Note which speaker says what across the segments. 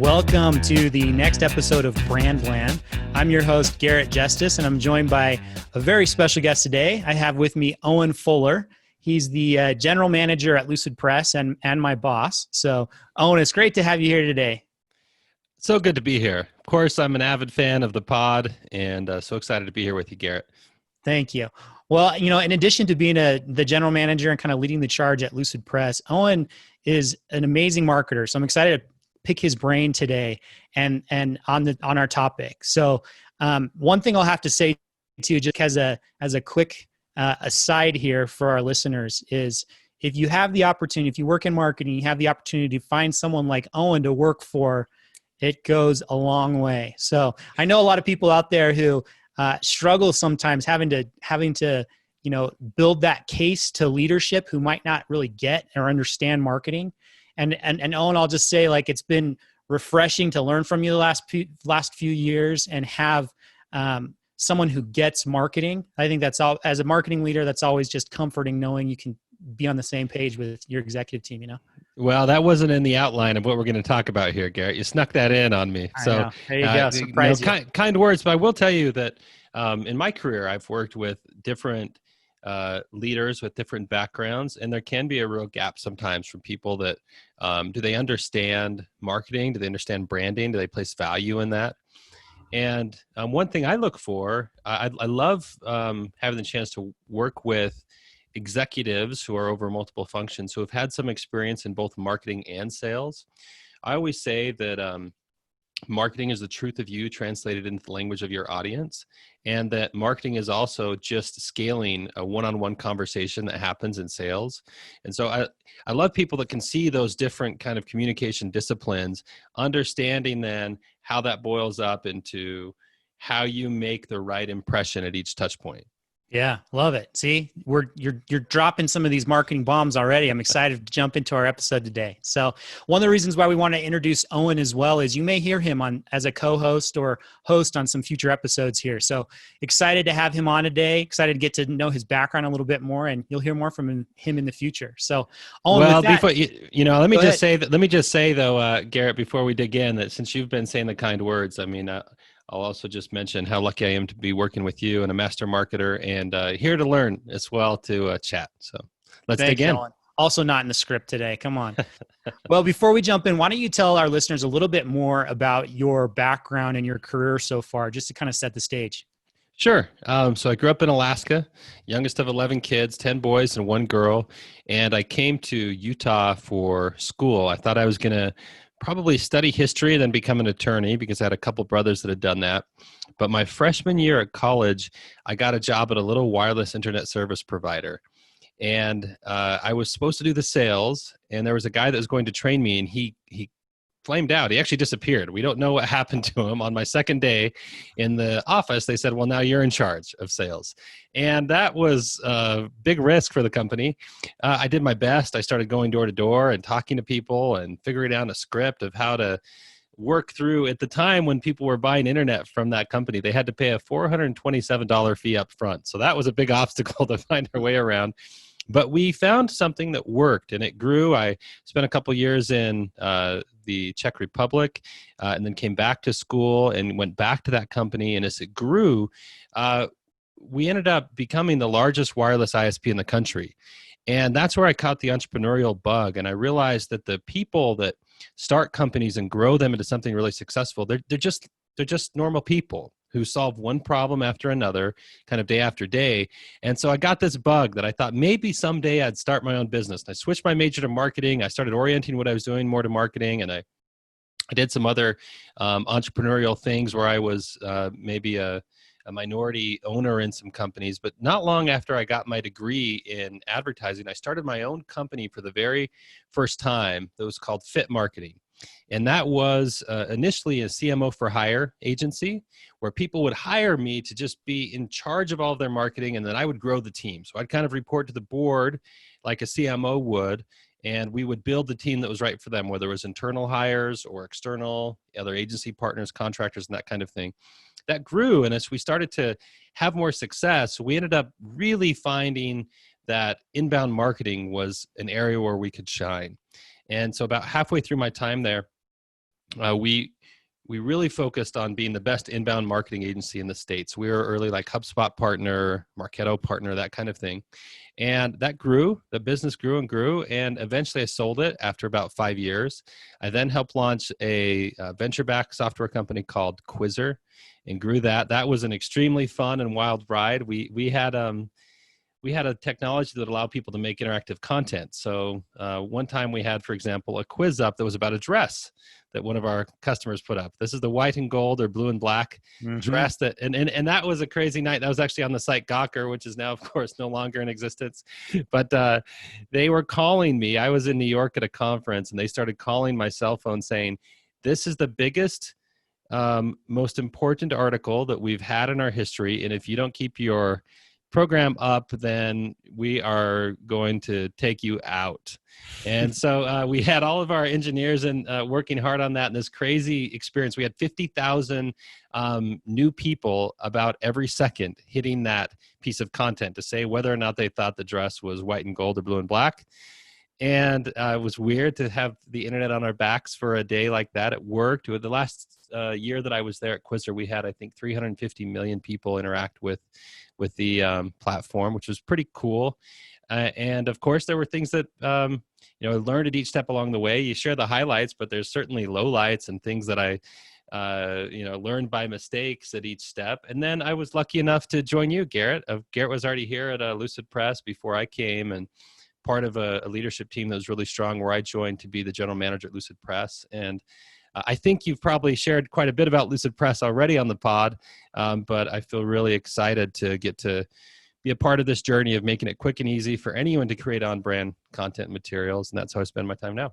Speaker 1: Welcome to the next episode of Brandland. I'm your host, Garrett Justice, and I'm joined by a very special guest today. I have with me Owen Fuller. He's the general manager at Lucidpress and my boss. So, Owen, it's great to have you here today.
Speaker 2: So good to be here. Of course, I'm an avid fan of the pod, and so excited to be here with you, Garrett.
Speaker 1: Thank you. Well, in addition to being the general manager and kind of leading the charge at Lucidpress, Owen is an amazing marketer. So I'm excited to pick his brain today and on our topic. So one thing I'll have to say to you, just as a quick aside here for our listeners, is if you have the opportunity, if you work in marketing, you have the opportunity to find someone like Owen to work for, it goes a long way. So I know a lot of people out there who struggle sometimes having to build that case to leadership who might not really get or understand marketing. And Owen, I'll just say, like, it's been refreshing to learn from you the last few years and have someone who gets marketing. I think that's all, as a marketing leader, that's always just comforting knowing you can be on the same page with your executive team,
Speaker 2: Well, that wasn't in the outline of what we're going to talk about here, Garrett. You snuck that in on me.
Speaker 1: So there you go. Surprise you.
Speaker 2: Kind words, but I will tell you that in my career, I've worked with different leaders with different backgrounds, and there can be a real gap sometimes from people that do they understand marketing? Do they understand branding? Do they place value in that? And one thing I look for, I love having the chance to work with executives who are over multiple functions who have had some experience in both marketing and sales. I always say that marketing is the truth of you translated into the language of your audience, and that marketing is also just scaling a one-on-one conversation that happens in sales. And so I love people that can see those different kind of communication disciplines, understanding then how that boils up into how you make the right impression at each touch point.
Speaker 1: Yeah, love it. See, you're dropping some of these marketing bombs already. I'm excited to jump into our episode today. So one of the reasons why we want to introduce Owen as well is you may hear him on as a co-host or host on some future episodes here. So excited to have him on today. Excited to get to know his background a little bit more, and you'll hear more from him in the future. So, Owen,
Speaker 2: well,
Speaker 1: with that,
Speaker 2: before let me just say though, Garrett, before we dig in, that since you've been saying the kind words, I mean. I'll also just mention how lucky I am to be working with you and a master marketer, and here to learn as well to chat. So let's dig in.
Speaker 1: Owen. Also not in the script today. Come on. Well, before we jump in, why don't you tell our listeners a little bit more about your background and your career so far, just to kind of set the stage?
Speaker 2: Sure. So I grew up in Alaska, youngest of 11 kids, 10 boys and 1 girl. And I came to Utah for school. I thought I was going to probably study history and then become an attorney because I had a couple brothers that had done that. But my freshman year at college, I got a job at a little wireless internet service provider. And I was supposed to do the sales, and there was a guy that was going to train me, and he flamed out. He actually disappeared. We don't know what happened to him. On my second day in the office, they said, well, now you're in charge of sales. And that was a big risk for the company. I did my best. I started going door to door and talking to people and figuring out a script of how to work through. At the time when people were buying internet from that company, they had to pay a $427 fee up front. So that was a big obstacle to find our way around. But we found something that worked, and it grew. I spent a couple years in the Czech Republic and then came back to school and went back to that company. And as it grew, we ended up becoming the largest wireless ISP in the country. And that's where I caught the entrepreneurial bug. And I realized that the people that start companies and grow them into something really successful, they're just normal people who solve one problem after another, kind of day after day. And so I got this bug that I thought maybe someday I'd start my own business. And I switched my major to marketing. I started orienting what I was doing more to marketing, and I did some other entrepreneurial things where I was maybe a minority owner in some companies. But not long after I got my degree in advertising, I started my own company for the very first time that was called Fit Marketing. And that was initially a CMO for hire agency where people would hire me to just be in charge of all of their marketing, and then I would grow the team. So I'd kind of report to the board like a CMO would, and we would build the team that was right for them, whether it was internal hires or external, other agency partners, contractors, and that kind of thing. That grew, and as we started to have more success, we ended up really finding that inbound marketing was an area where we could shine. And so about halfway through my time there, we really focused on being the best inbound marketing agency in the States. We were early like HubSpot partner, Marketo partner, that kind of thing. And that grew, the business grew and grew. And eventually I sold it after about 5 years. I then helped launch a venture-backed software company called Quizzer and grew that. That was an extremely fun and wild ride. We had a technology that allowed people to make interactive content. So one time we had, for example, a quiz up that was about a dress that one of our customers put up. This is the white and gold or blue and black dress that, and that was a crazy night. That was actually on the site Gawker, which is now, of course, no longer in existence. But they were calling me. I was in New York at a conference, and they started calling my cell phone saying, "This is the biggest, most important article that we've had in our history, and if you don't keep your program up, then we are going to take you out." And so we had all of our engineers and working hard on that, and this crazy experience. We had 50,000 new people about every second hitting that piece of content to say whether or not they thought the dress was white and gold or blue and black. And it was weird to have the internet on our backs for a day like that. It worked. The last year that I was there at Quizzer, we had, I think, 350 million people interact with the platform, which was pretty cool. And of course, there were things that I learned at each step along the way. You share the highlights, but there's certainly lowlights and things that I learned by mistakes at each step. And then I was lucky enough to join you, Garrett. Garrett was already here at Lucidpress before I came, and part of a leadership team that was really strong, where I joined to be the general manager at Lucidpress. And I think you've probably shared quite a bit about Lucidpress already on the pod, but I feel really excited to get to be a part of this journey of making it quick and easy for anyone to create on-brand content materials. And that's how I spend my time now.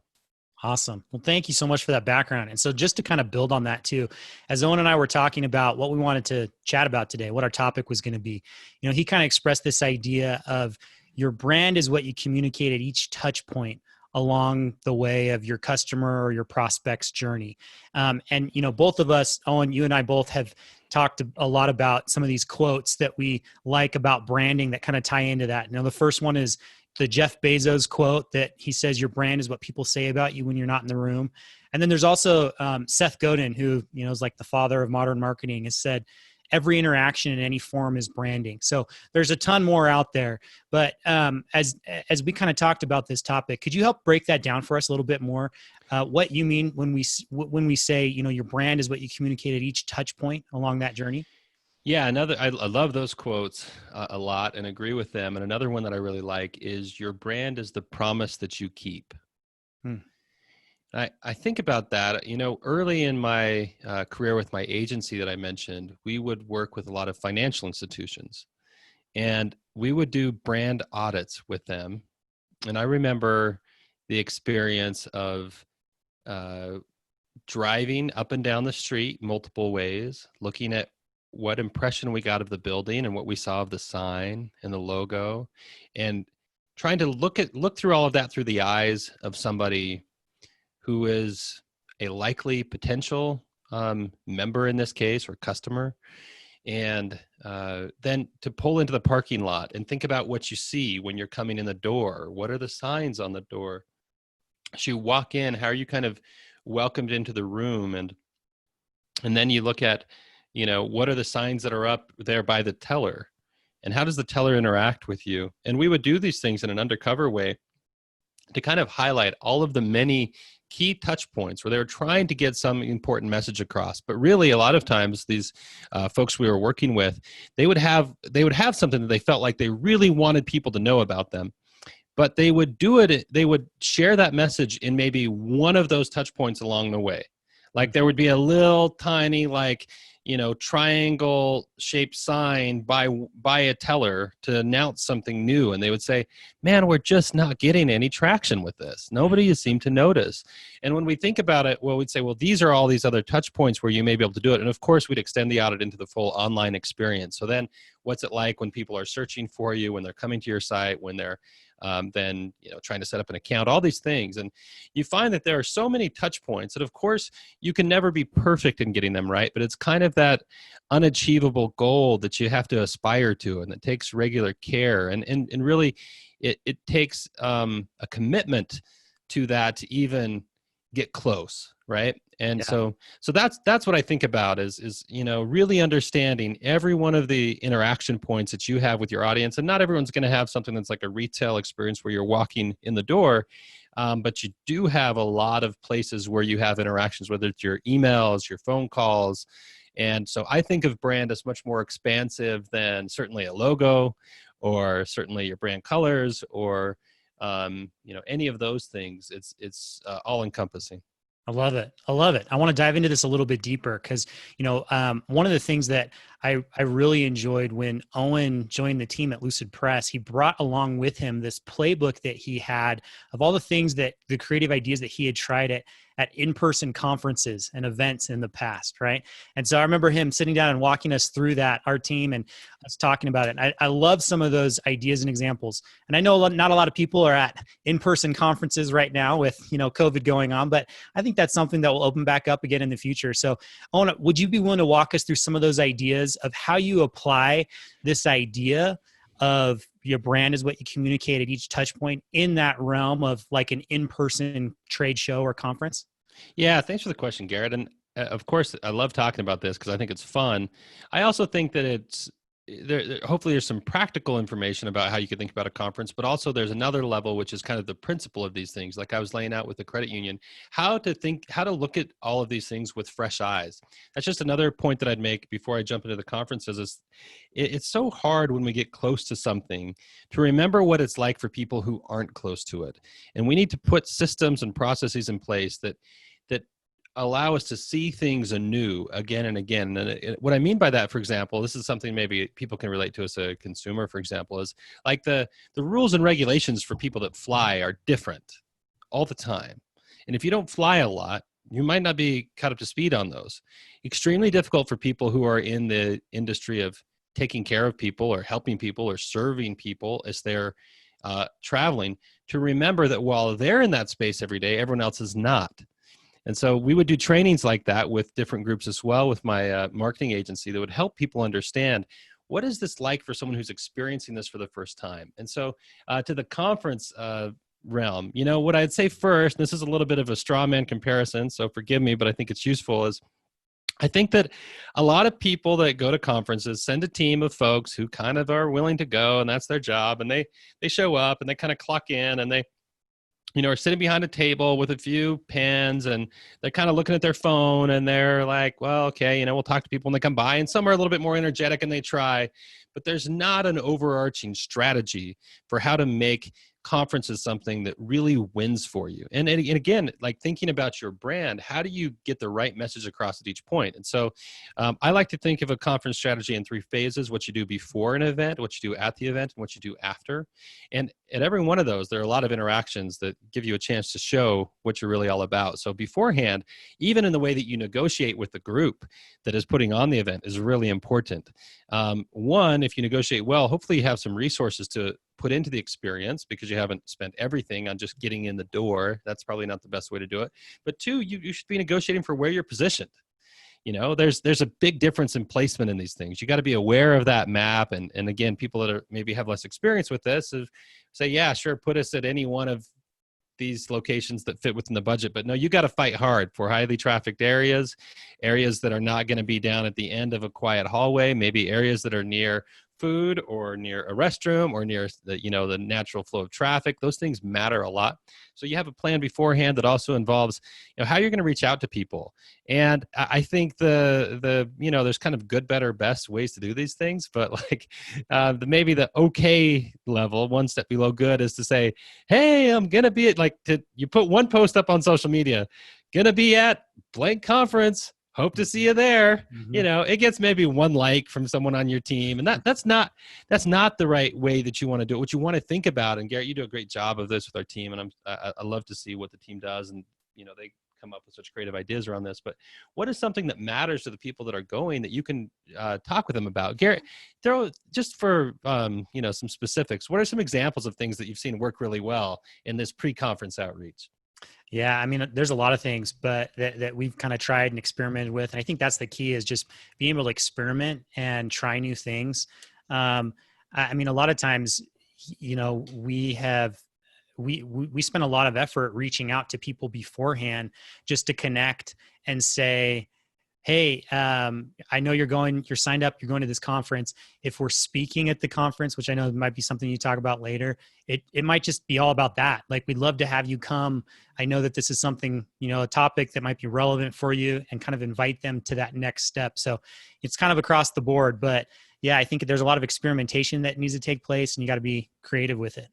Speaker 1: Awesome. Well, thank you so much for that background. And so just to kind of build on that too, as Owen and I were talking about what we wanted to chat about today, what our topic was going to be, he kind of expressed this idea of your brand is what you communicate at each touch point along the way of your customer or your prospect's journey. And both of us, Owen, you and I both have talked a lot about some of these quotes that we like about branding that kind of tie into that. The first one is the Jeff Bezos quote that he says, "Your brand is what people say about you when you're not in the room." And then there's also Seth Godin, who is like the father of modern marketing, has said, "Every interaction in any form is branding." So there's a ton more out there. But as we kind of talked about this topic, could you help break that down for us a little bit more? What you mean when we say your brand is what you communicate at each touch point along that journey?
Speaker 2: Yeah, I love those quotes a lot and agree with them. And another one that I really like is, "Your brand is the promise that you keep."
Speaker 1: Hmm.
Speaker 2: I think about that. Early in my career with my agency that I mentioned, we would work with a lot of financial institutions, and we would do brand audits with them. And I remember the experience of driving up and down the street multiple ways, looking at what impression we got of the building and what we saw of the sign and the logo, and trying to look through all of that through the eyes of somebody who is a likely potential member in this case, or customer. And then to pull into the parking lot and think about what you see when you're coming in the door. What are the signs on the door? As you walk in, how are you kind of welcomed into the room? And then you look at, what are the signs that are up there by the teller? And how does the teller interact with you? And we would do these things in an undercover way to kind of highlight all of the many key touch points where they were trying to get some important message across. But really, a lot of times, these folks we were working with, they would have something that they felt like they really wanted people to know about them. But they would share that message in maybe one of those touch points along the way. Like there would be a little tiny, triangle shaped sign by a teller to announce something new. And they would say, "Man, we're just not getting any traction with this. Nobody has seemed to notice." And when we think about it, we'd say, well, these are all these other touch points where you may be able to do it. And of course, we'd extend the audit into the full online experience. So then what's it like when people are searching for you, when they're coming to your site, when they're then trying to set up an account, all these things. And you find that there are so many touch points that, of course, you can never be perfect in getting them right, but it's kind of that unachievable goal that you have to aspire to, and it takes regular care. And really, it takes a commitment to that to even get close, right? And
Speaker 1: Yeah.
Speaker 2: so that's what I think about is really understanding every one of the interaction points that you have with your audience. And not everyone's going to have something that's like a retail experience where you're walking in the door, but you do have a lot of places where you have interactions, whether it's your emails, your phone calls. And so I think of brand as much more expansive than certainly a logo, or certainly your brand colors, or any of those things. It's all encompassing.
Speaker 1: I love it. I love it. I want to dive into this a little bit deeper because, one of the things that I really enjoyed when Owen joined the team at Lucidpress, he brought along with him this playbook that he had of all the things that the creative ideas that he had tried at in-person conferences and events in the past, right? And so I remember him sitting down and walking us through that, our team, and us talking about it. And I love some of those ideas and examples. And I know not a lot of people are at in-person conferences right now with, COVID going on, but I think that's something that will open back up again in the future. So, Owen, would you be willing to walk us through some of those ideas of how you apply this idea of your brand is what you communicate at each touch point in that realm of like an in-person trade show or conference?
Speaker 2: Yeah, thanks for the question, Garrett. And of course, I love talking about this because I think it's fun. I also think that hopefully there's some practical information about how you could think about a conference, but also there's another level, which is kind of the principle of these things. Like I was laying out with the credit union, how to look at all of these things with fresh eyes. That's just another point that I'd make before I jump into the conferences is it's so hard when we get close to something to remember what it's like for people who aren't close to it. And we need to put systems and processes in place that allow us to see things anew again and again. And what I mean by that, for example, this is something maybe people can relate to as a consumer, for example, is like the rules and regulations for people that fly are different all the time. And if you don't fly a lot, you might not be caught up to speed on those. Extremely difficult for people who are in the industry of taking care of people or helping people or serving people as they're traveling to remember that while they're in that space every day, everyone else is not. And so we would do trainings like that with different groups as well with my marketing agency that would help people understand what is this like for someone who's experiencing this for the first time. And so to the conference realm, what I'd say first, and this is a little bit of a straw man comparison, so forgive me, but I think it's useful, is I think that a lot of people that go to conferences send a team of folks who kind of are willing to go, and that's their job, and they show up and they kind of clock in and they are sitting behind a table with a few pens and they're kind of looking at their phone and they're like, well, okay, we'll talk to people when they come by, and some are a little bit more energetic and they try, but there's not an overarching strategy for how to make conferences something that really wins for you. And again, like thinking about your brand, how do you get the right message across at each point? And so I like to think of a conference strategy in 3 phases: what you do before an event, what you do at the event, and what you do after. And at every one of those, there are a lot of interactions that give you a chance to show what you're really all about. So beforehand, even in the way that you negotiate with the group that is putting on the event is really important. One, if you negotiate well, hopefully you have some resources to put into the experience because you haven't spent everything on just getting in the door. That's probably not the best way to do it. But 2, you should be negotiating for where you're positioned. There's a big difference in placement in these things. You got to be aware of that map. And again, people that are maybe have less experience with this say, yeah, sure, put us at any one of these locations that fit within the budget. But no, you got to fight hard for highly trafficked areas that are not going to be down at the end of a quiet hallway, maybe areas that are near food or near a restroom or near the natural flow of traffic. Those things matter a lot. So you have a plan beforehand that also involves how you're going to reach out to people. And I think there's kind of good, better, best ways to do these things, but like maybe the okay level, one step below good, is to say, hey, I'm going to be at you put one post up on social media, going to be at blank conference. Hope to see you there.
Speaker 1: Mm-hmm.
Speaker 2: It gets maybe one like from someone on your team, and that's not the right way that you want to do it. What you want to think about, and Garrett, you do a great job of this with our team, and I love to see what the team does, and they come up with such creative ideas around this. But what is something that matters to the people that are going that you can talk with them about? Garrett, throw just for some specifics. What are some examples of things that you've seen work really well in this pre-conference outreach?
Speaker 1: Yeah, I mean, there's a lot of things, but that we've kind of tried and experimented with. And I think that's the key, is just being able to experiment and try new things. I mean, a lot of times, we have we spent a lot of effort reaching out to people beforehand just to connect and say, hey, I know you're signed up, you're going to this conference. If we're speaking at the conference, which I know might be something you talk about later, it might just be all about that. Like, we'd love to have you come. I know that this is something, a topic that might be relevant for you, and kind of invite them to that next step. So it's kind of across the board, but yeah, I think there's a lot of experimentation that needs to take place, and you got to be creative with it.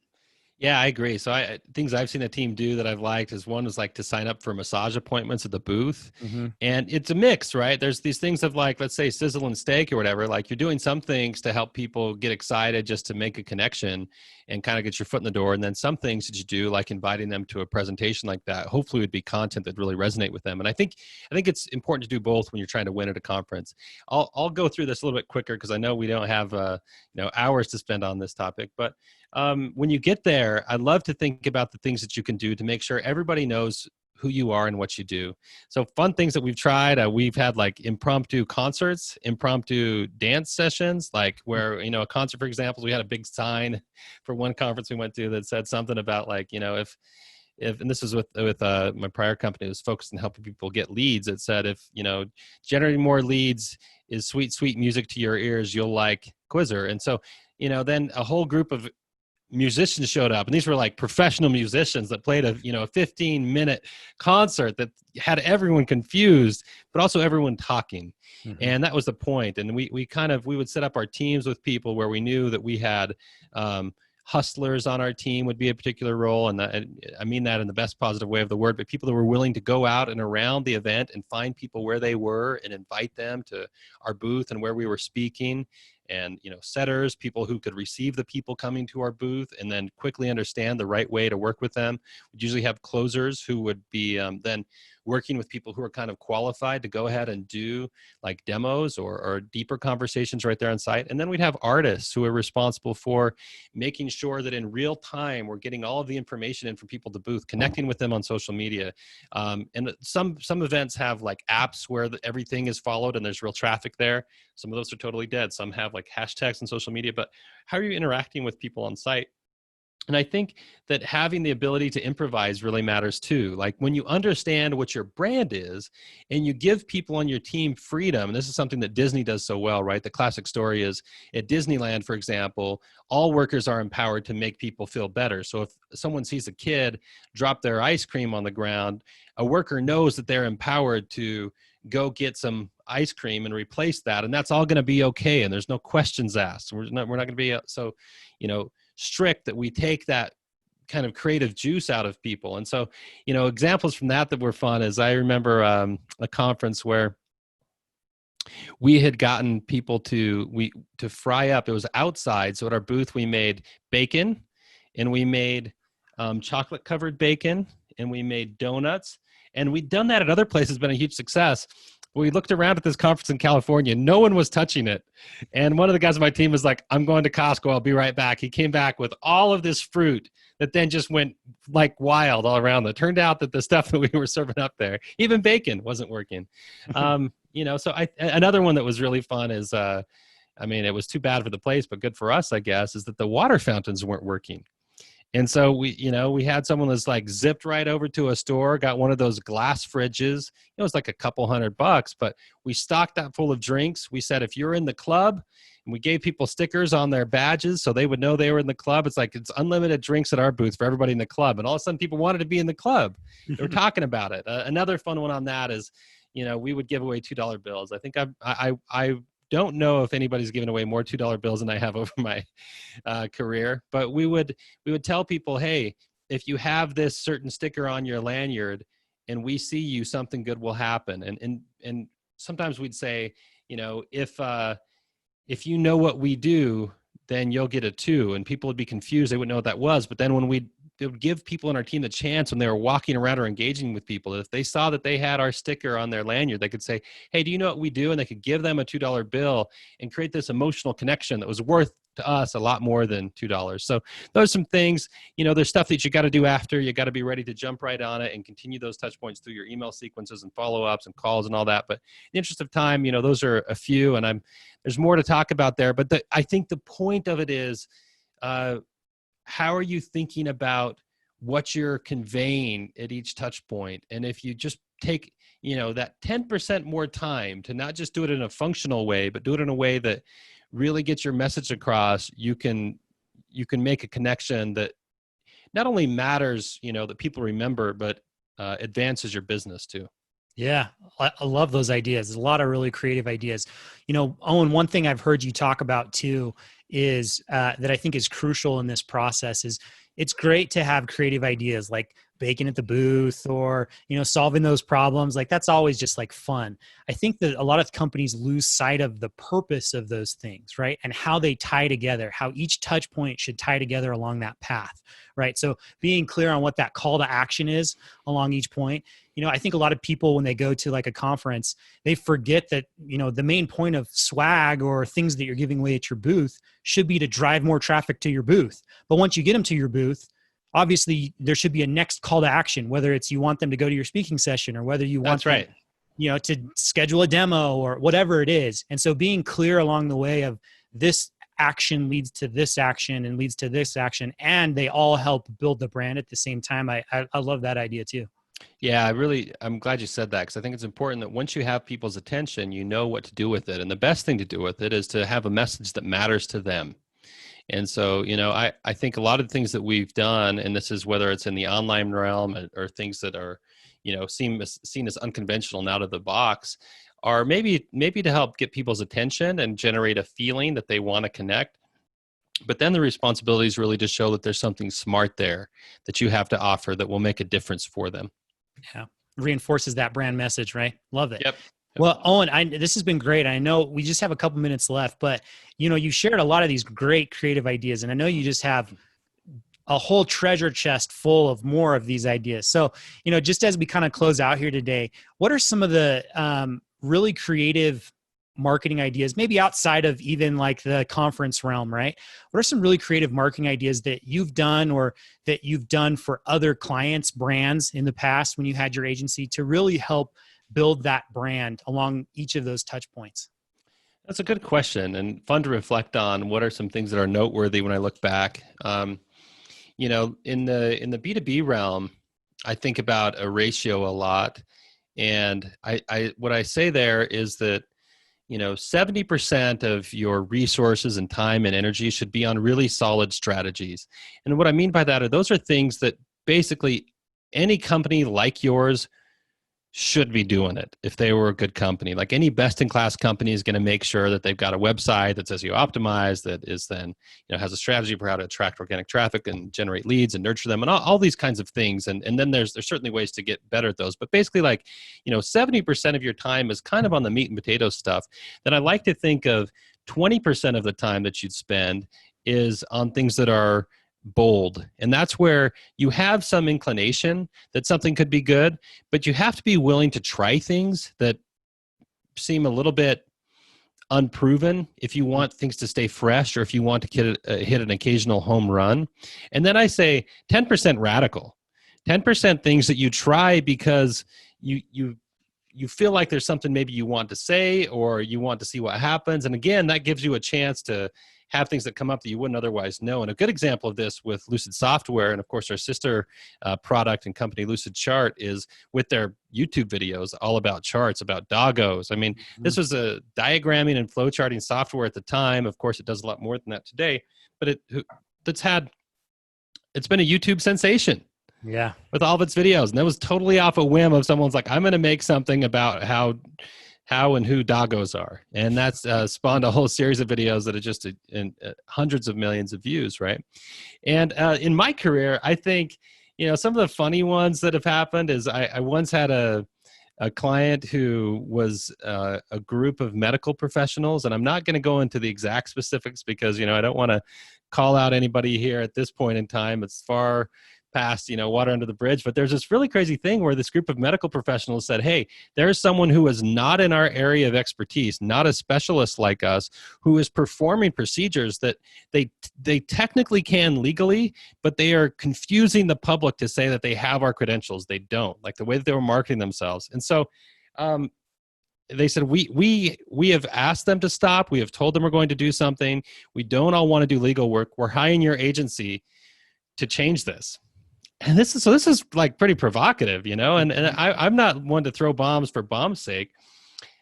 Speaker 2: Yeah, I agree. So things I've seen a team do that I've liked is one is like to sign up for massage appointments at the booth.
Speaker 1: Mm-hmm.
Speaker 2: And it's a mix, right? There's these things of like, let's say sizzle and steak or whatever, like you're doing some things to help people get excited just to make a connection and kind of get your foot in the door. And then some things that you do, like inviting them to a presentation like that, hopefully would be content that really resonate with them. And I think it's important to do both when you're trying to win at a conference. I'll go through this a little bit quicker because I know we don't have hours to spend on this topic, but when you get there, I love to think about the things that you can do to make sure everybody knows who you are and what you do. So fun things that we've tried, we've had like impromptu concerts, impromptu dance sessions, like where, a concert, for example, we had a big sign for one conference we went to that said something about like, if, and this was with my prior company, it was focused on helping people get leads. It said, if, generating more leads is sweet, sweet music to your ears, you'll like Quizzer. And so, then a whole group of musicians showed up, and these were like professional musicians that played a 15-minute concert that had everyone confused, but also everyone talking. Mm-hmm. And that was the point. And we would set up our teams with people where we knew that we had hustlers on our team would be a particular role. And I mean that in the best positive way of the word, but people that were willing to go out and around the event and find people where they were and invite them to our booth and where we were speaking. And, setters, people who could receive the people coming to our booth and then quickly understand the right way to work with them. We'd usually have closers who would be then working with people who are kind of qualified to go ahead and do like demos or deeper conversations right there on site. And then we'd have artists who are responsible for making sure that in real time, we're getting all of the information in from people to booth, connecting with them on social media. And some events have like apps where everything is followed and there's real traffic there. Some of those are totally dead. Some have like hashtags on social media, but how are you interacting with people on site? And I think that having the ability to improvise really matters too. Like when you understand what your brand is and you give people on your team freedom, and this is something that Disney does so well, right? The classic story is at Disneyland, for example, all workers are empowered to make people feel better. So if someone sees a kid drop their ice cream on the ground, a worker knows that they're empowered to go get some ice cream and replace that. And that's all going to be okay. And there's no questions asked. We're not going to be so, strict that we take that kind of creative juice out of people. And so, examples from that were fun is I remember a conference where we had gotten people to fry up. It was outside. So at our booth, we made bacon and we made chocolate covered bacon and we made donuts. And we'd done that at other places, been a huge success. We looked around at this conference in California. No one was touching it. And one of the guys on my team was like, I'm going to Costco. I'll be right back. He came back with all of this fruit that then just went like wild all around. It turned out that the stuff that we were serving up there, even bacon, wasn't working. So another one that was really fun is, it was too bad for the place, but good for us, I guess, is that the water fountains weren't working. And so we had someone that's like zipped right over to a store, got one of those glass fridges. It was like a couple $100, but we stocked that full of drinks. We said, if you're in the club, and we gave people stickers on their badges so they would know they were in the club. It's like, it's unlimited drinks at our booth for everybody in the club. And all of a sudden people wanted to be in the club. They were talking about it. Another fun one on that is, we would give away $2 bills. I think I don't know if anybody's given away more $2 bills than I have over my career, but we would tell people, hey, if you have this certain sticker on your lanyard and we see you, something good will happen. And sometimes we'd say, if you know what we do, then you'll get a 2. And people would be confused. They wouldn't know what that was. But then when it would give people on our team the chance when they were walking around or engaging with people, if they saw that they had our sticker on their lanyard, they could say, hey, do you know what we do? And they could give them a $2 bill and create this emotional connection that was worth to us a lot more than $2. So those are some things, there's stuff that you got to do after. You got to be ready to jump right on it and continue those touch points through your email sequences and follow-ups and calls and all that. But in the interest of time, those are a few, and there's more to talk about there. But I think the point of it is, how are you thinking about what you're conveying at each touch point. And if you just take, that 10% more time to not just do it in a functional way, but do it in a way that really gets your message across, you can make a connection that not only matters, that people remember, but advances your business too.
Speaker 1: Yeah, I love those ideas. There's a lot of really creative ideas. Owen, one thing I've heard you talk about too is that I think is crucial in this process is it's great to have creative ideas like baking at the booth or, solving those problems. Like that's always just like fun. I think that a lot of companies lose sight of the purpose of those things, right? And how they tie together, how each touch point should tie together along that path, right? So being clear on what that call to action is along each point. I think a lot of people, when they go to like a conference, they forget that, the main point of swag or things that you're giving away at your booth should be to drive more traffic to your booth. But once you get them to your booth, obviously there should be a next call to action, whether it's you want them to go to your speaking session or whether you want them, to schedule a demo or whatever it is. And so being clear along the way of this action leads to this action and leads to this action, and they all help build the brand at the same time. I love that idea too.
Speaker 2: Yeah, I'm glad you said that, because I think it's important that once you have people's attention, you know what to do with it. And the best thing to do with it is to have a message that matters to them. And so, I think a lot of the things that we've done, and this is whether it's in the online realm or things that are, seen as unconventional and out of the box, are maybe to help get people's attention and generate a feeling that they want to connect. But then the responsibility is really to show that there's something smart there that you have to offer that will make a difference for them.
Speaker 1: Yeah. Reinforces that brand message, right? Love it.
Speaker 2: Yep.
Speaker 1: Well, Owen, this has been great. I know we just have a couple minutes left, but you shared a lot of these great creative ideas, and I know you just have a whole treasure chest full of more of these ideas. So, just as we kind of close out here today, what are some of the really creative marketing ideas, maybe outside of even like the conference realm, right? What are some really creative marketing ideas that you've done or that you've done for other clients, brands in the past when you had your agency to really help build that brand along each of those touch points?
Speaker 2: That's a good question and fun to reflect on. What are some things that are noteworthy when I look back? In the B2B realm, I think about a ratio a lot. And what I say there is that 70% of your resources and time and energy should be on really solid strategies. And what I mean by that are those are things that basically any company like yours should be doing it if they were a good company. Like any best-in-class company is going to make sure that they've got a website that's SEO optimized, that is then has a strategy for how to attract organic traffic and generate leads and nurture them and all these kinds of things. And then there's certainly ways to get better at those. But basically 70% of your time is kind of on the meat and potatoes stuff. Then I like to think of 20% of the time that you'd spend is on things that are bold. And that's where you have some inclination that something could be good, but you have to be willing to try things that seem a little bit unproven if you want things to stay fresh or if you want to hit an occasional home run. And then I say 10% radical, 10% things that you try because you feel like there's something maybe you want to say or you want to see what happens. And again, that gives you a chance to have things that come up that you wouldn't otherwise know. And a good example of this with Lucid Software, and of course our sister product and company Lucid Chart, is with their YouTube videos all about charts, about doggos. I mean, this was a diagramming and flow charting software at the time. Of course, it does a lot more than that today, but it's been a YouTube sensation.
Speaker 1: Yeah.
Speaker 2: With all of its videos. And that was totally off a whim of someone's like, I'm going to make something about how and who doggos are. And that's spawned a whole series of videos that are just in hundreds of millions of views, right? And in my career, I think, some of the funny ones that have happened is I once had a client who was a group of medical professionals, and I'm not going to go into the exact specifics because, I don't want to call out anybody here at this point in time. It's far past, water under the bridge. But there's this really crazy thing where this group of medical professionals said, hey, there's someone who is not in our area of expertise, not a specialist like us, who is performing procedures that they technically can legally, but they are confusing the public to say that they have our credentials. They don't, like the way that they were marketing themselves. And so they said, we have asked them to stop. We have told them we're going to do something. We don't all want to do legal work. We're hiring your agency to change this. And this is like pretty provocative, you know, and
Speaker 1: Mhm.
Speaker 2: I'm not one to throw bombs for bomb's sake.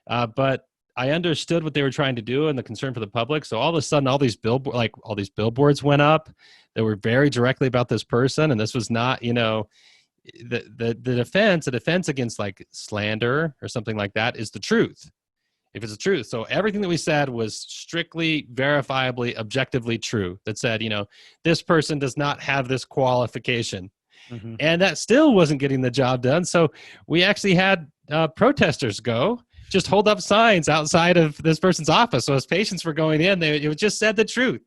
Speaker 2: But I understood what they were trying to do and the concern for the public. So all of a sudden, all these billboards went up that were very directly about this person, and this was not, you know, the defense. A defense against like slander or something like that is the truth. If it's the truth, so everything that we said was strictly, verifiably, objectively true. That said, you know, this person does not have this qualification,
Speaker 1: Mhm.
Speaker 2: and that still wasn't getting the job done. So we actually had protesters go just hold up signs outside of this person's office. So as patients were going in, it just said the truth.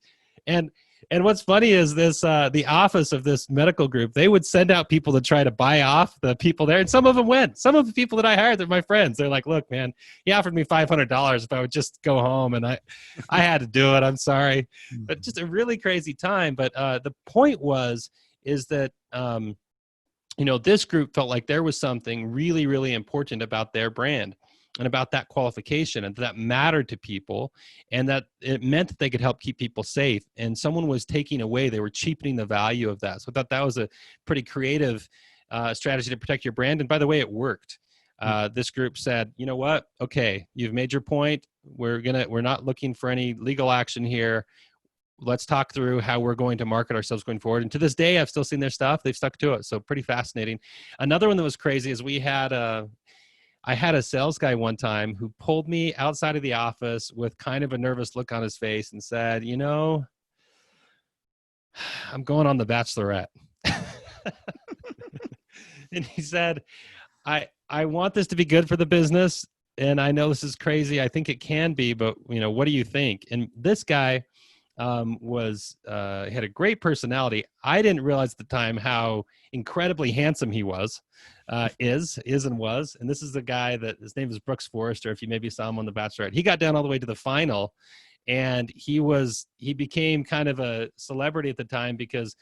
Speaker 2: And and what's funny is this the office of this medical group, they would send out people to try to buy off the people there. And some of them went. Some of the people that I hired, they're my friends. They're like, look, man, he offered me $500 if I would just go home. And I had to do it. I'm sorry. But just a really crazy time. But the point is that you know, this group felt like there was something really, really important about their brand and about that qualification, and that mattered to people, and that it meant that they could help keep people safe. And someone was taking away, they were cheapening the value of that. So I thought that was a pretty creative strategy to protect your brand. And by the way, it worked. This group said, you know what? Okay, you've made your point. We're not looking for any legal action here. Let's talk through how we're going to market ourselves going forward. And to this day, I've still seen their stuff. They've stuck to it. So pretty fascinating. Another one that was crazy is I had a sales guy one time who pulled me outside of the office with kind of a nervous look on his face and said, you know, I'm going on The Bachelorette. And he said, I want this to be good for the business. And I know this is crazy. I think it can be, but you know, what do you think? And this guy he had a great personality. I didn't realize at the time how incredibly handsome he was, is and was. And this is the guy that his name is Brooks Forrester. If you maybe saw him on The Bachelorette, he got down all the way to the final, and he became kind of a celebrity at the time because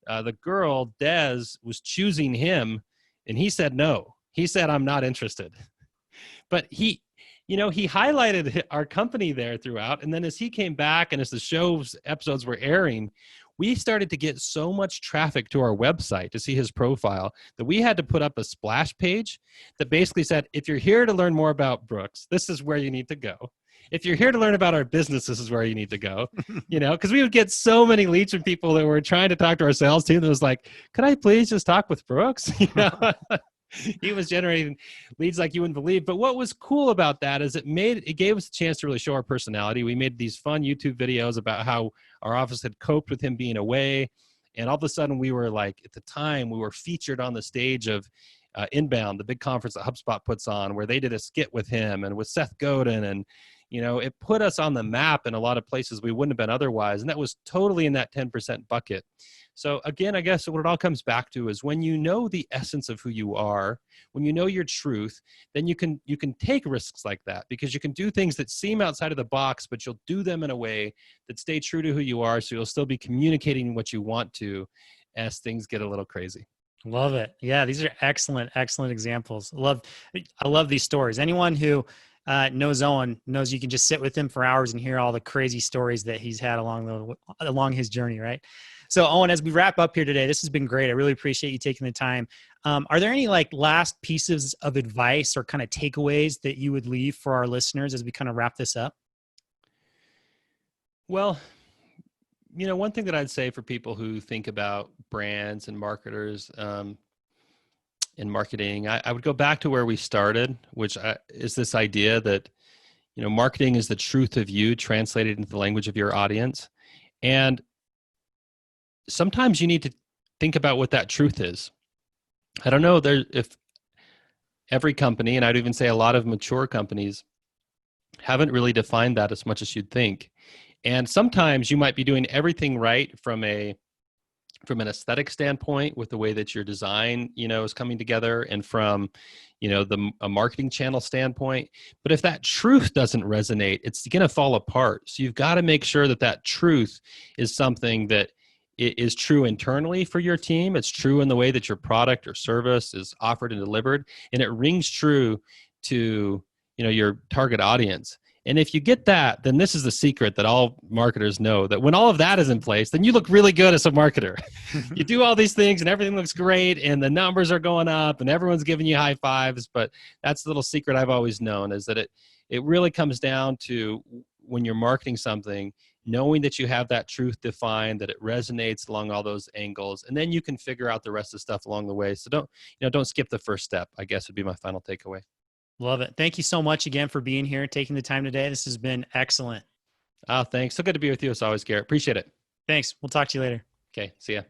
Speaker 2: the girl Des was choosing him, and he said no. He said, "I'm not interested." But he highlighted our company there throughout. And then as he came back and as the show's episodes were airing, we started to get so much traffic to our website to see his profile that we had to put up a splash page that basically said, if you're here to learn more about Brooks, this is where you need to go. If you're here to learn about our business, this is where you need to go. You know, because we would get so many leads from people that were trying to talk to our sales team that was like, could I please just talk with Brooks? You know, he was generating leads like you wouldn't believe. But what was cool about that is it gave us a chance to really show our personality. We made these fun YouTube videos about how our office had coped with him being away. And all of a sudden we were like, at the time, we were featured on the stage of Inbound, the big conference that HubSpot puts on, where they did a skit with him and with Seth Godin. And, you know, it put us on the map in a lot of places we wouldn't have been otherwise. And that was totally in that 10% bucket. So again, I guess what it all comes back to is when you know the essence of who you are, when you know your truth, then you can take risks like that, because you can do things that seem outside of the box, but you'll do them in a way that stay true to who you are. So you'll still be communicating what you want to as things get a little crazy.
Speaker 1: Love it. Yeah, these are excellent, excellent examples. I love these stories. Anyone who knows Owen knows you can just sit with him for hours and hear all the crazy stories that he's had along his journey, right? So, Owen, as we wrap up here today, this has been great. I really appreciate you taking the time. Are there any like last pieces of advice or kind of takeaways that you would leave for our listeners as we kind of wrap this up?
Speaker 2: Well, you know, one thing that I'd say for people who think about brands and marketers in marketing, I would go back to where we started, which is this idea that, you know, marketing is the truth of you translated into the language of your audience. And sometimes you need to think about what that truth is. I don't know if every company, and I'd even say a lot of mature companies, haven't really defined that as much as you'd think. And sometimes you might be doing everything right from an aesthetic standpoint with the way that your design, you know, is coming together, and from, you know, a marketing channel standpoint. But if that truth doesn't resonate, it's going to fall apart. So you've got to make sure that that truth is something that is true internally for your team. It's true in the way that your product or service is offered and delivered, and it rings true to, you know, your target audience. And if you get that, then this is the secret that all marketers know, that when all of that is in place, then you look really good as a marketer. You do all these things and everything looks great and the numbers are going up and everyone's giving you high fives. But that's the little secret I've always known, is that it really comes down to, when you're marketing something, knowing that you have that truth defined, that it resonates along all those angles, and then you can figure out the rest of the stuff along the way. So don't skip the first step, I guess would be my final takeaway.
Speaker 1: Love it. Thank you so much again for being here, taking the time today. This has been excellent.
Speaker 2: Oh, thanks. So good to be with you as always, Garrett. Appreciate it.
Speaker 1: Thanks. We'll talk to you later.
Speaker 2: Okay. See ya.